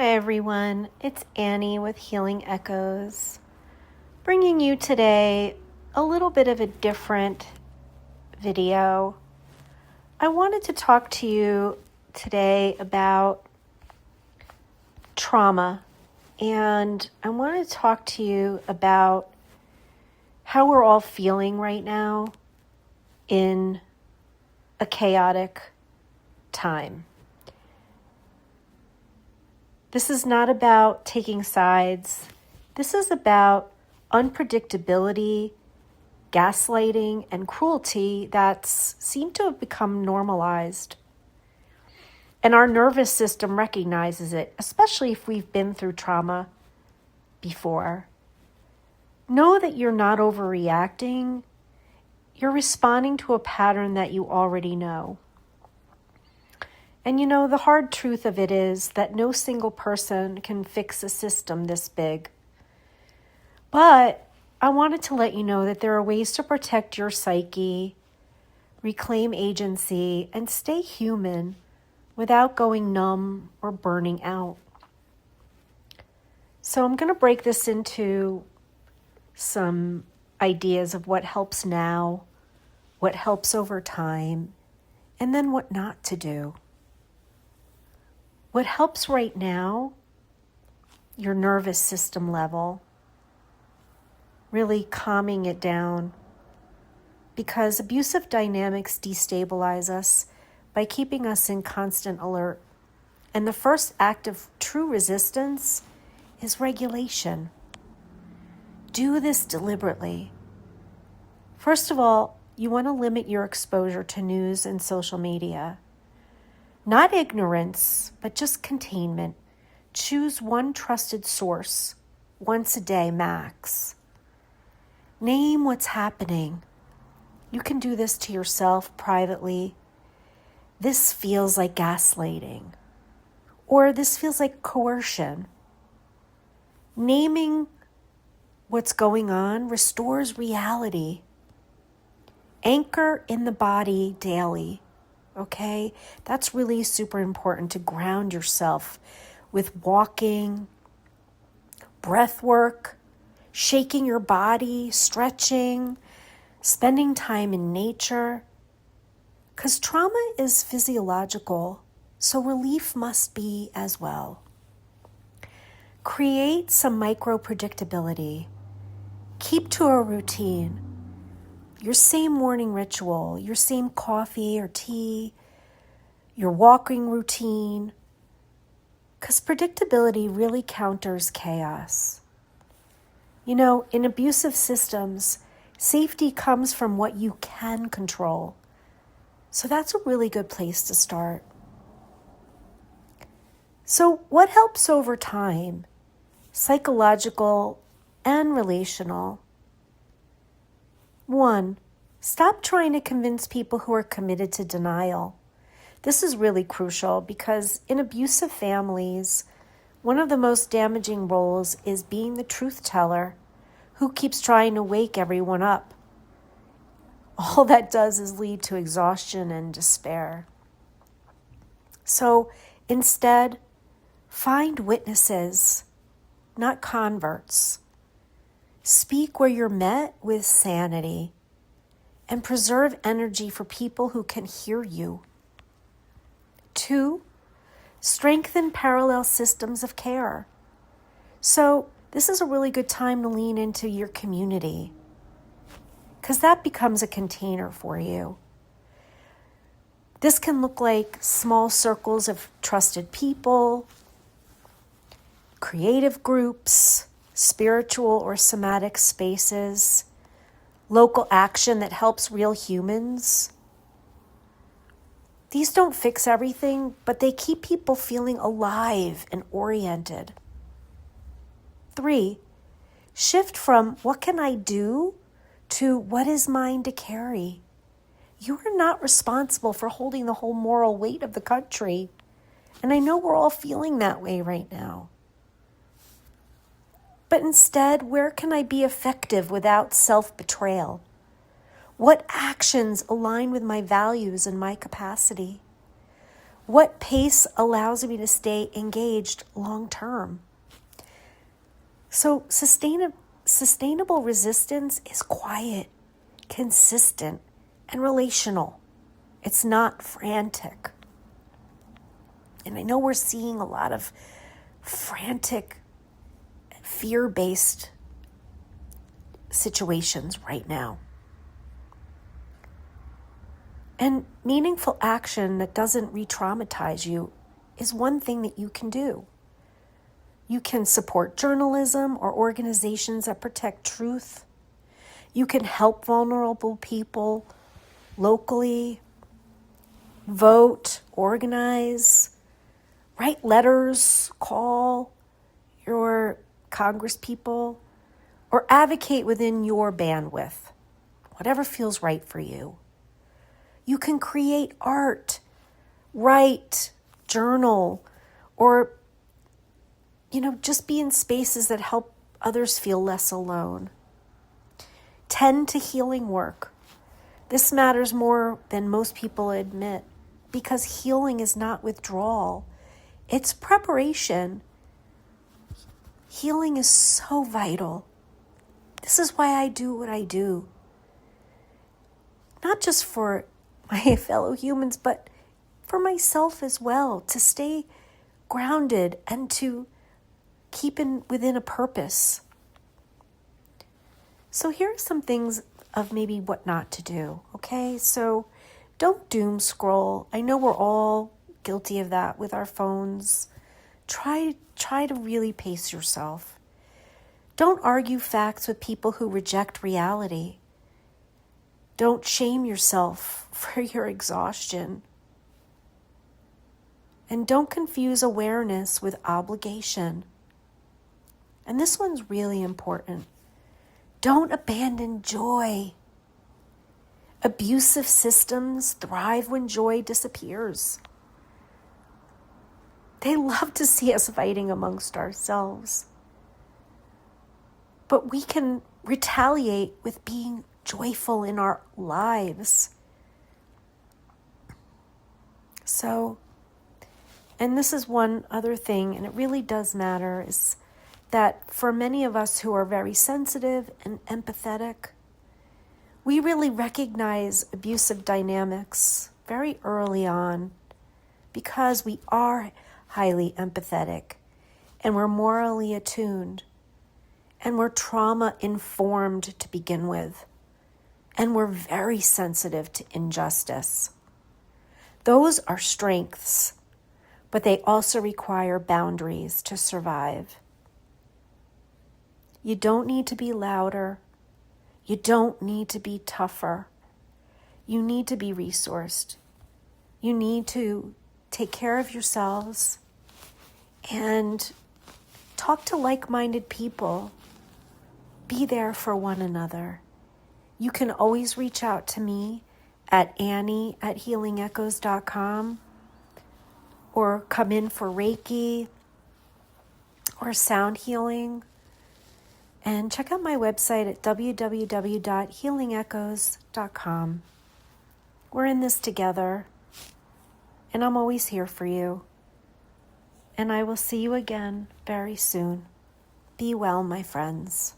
Hi everyone, it's Annie with Healing Echoes, bringing you today a little bit of a different video. I wanted to talk to you today about trauma, and I want to talk to you about how we're all feeling right now in a chaotic time. This is not about taking sides. This is about unpredictability, gaslighting, and cruelty that's seemed to have become normalized. And our nervous system recognizes it, especially if we've been through trauma before. Know that you're not overreacting. You're responding to a pattern that you already know. And the hard truth of it is that no single person can fix a system this big. But I wanted to let you know that there are ways to protect your psyche, reclaim agency, and stay human without going numb or burning out. So I'm going to break this into some ideas of what helps now, what helps over time, and then what not to do. What helps right now, your nervous system level, really calming it down, because abusive dynamics destabilize us by keeping us in constant alert. And the first act of true resistance is regulation. Do this deliberately. First of all, you want to limit your exposure to news and social media. Not ignorance, but just containment. Choose one trusted source, once a day max. Name what's happening. You can do this to yourself privately. This feels like gaslighting, or this feels like coercion. Naming what's going on restores reality. Anchor in the body daily. Okay, that's really super important to ground yourself with walking, breath work, shaking your body, stretching, spending time in nature. Because trauma is physiological, so relief must be as well. Create some micro predictability. Keep to a routine. Your same morning ritual, your same coffee or tea, your walking routine, because predictability really counters chaos. In abusive systems, safety comes from what you can control. So that's a really good place to start. So what helps over time? Psychological and relational. 1, stop trying to convince people who are committed to denial. This is really crucial because in abusive families, one of the most damaging roles is being the truth teller who keeps trying to wake everyone up. All that does is lead to exhaustion and despair. So instead, find witnesses, not converts. Speak where you're met with sanity and preserve energy for people who can hear you. 2, strengthen parallel systems of care. So this is a really good time to lean into your community because that becomes a container for you. This can look like small circles of trusted people, creative groups, spiritual or somatic spaces, local action that helps real humans. These don't fix everything, but they keep people feeling alive and oriented. 3, shift from what can I do to what is mine to carry. You are not responsible for holding the whole moral weight of the country. And I know we're all feeling that way right now. But instead, where can I be effective without self-betrayal? What actions align with my values and my capacity? What pace allows me to stay engaged long term? So sustainable resistance is quiet, consistent, and relational. It's not frantic. And I know we're seeing a lot of frantic, fear-based situations right now. And meaningful action that doesn't re-traumatize you is one thing that you can do. You can support journalism or organizations that protect truth. You can help vulnerable people locally, vote, organize, write letters, call your congresspeople, or advocate within your bandwidth, whatever feels right for you. You can create art, write, journal, or just be in spaces that help others feel less alone. Tend to healing work. This matters more than most people admit because healing is not withdrawal. It's preparation. Healing is so vital. This is why I do what I do. Not just for my fellow humans, but for myself as well, to stay grounded and to keep within a purpose. So here are some things of maybe what not to do, okay? So don't doom scroll. I know we're all guilty of that with our phones. Try to really pace yourself. Don't argue facts with people who reject reality. Don't shame yourself for your exhaustion. And don't confuse awareness with obligation. And this one's really important. Don't abandon joy. Abusive systems thrive when joy disappears. They love to see us fighting amongst ourselves. But we can retaliate with being joyful in our lives. So, and this is one other thing, and it really does matter, is that for many of us who are very sensitive and empathetic, we really recognize abusive dynamics very early on because we are highly empathetic and we're morally attuned and we're trauma informed to begin with, and we're very sensitive to injustice. Those are strengths, but they also require boundaries to survive. You don't need to be louder. You don't need to be tougher. You need to be resourced. You need to take care of yourselves and talk to like-minded people. Be there for one another. You can always reach out to me at Annie@healingechoes.com or come in for Reiki or sound healing. And check out my website at www.healingechoes.com. We're in this together, and I'm always here for you. And I will see you again very soon. Be well, my friends.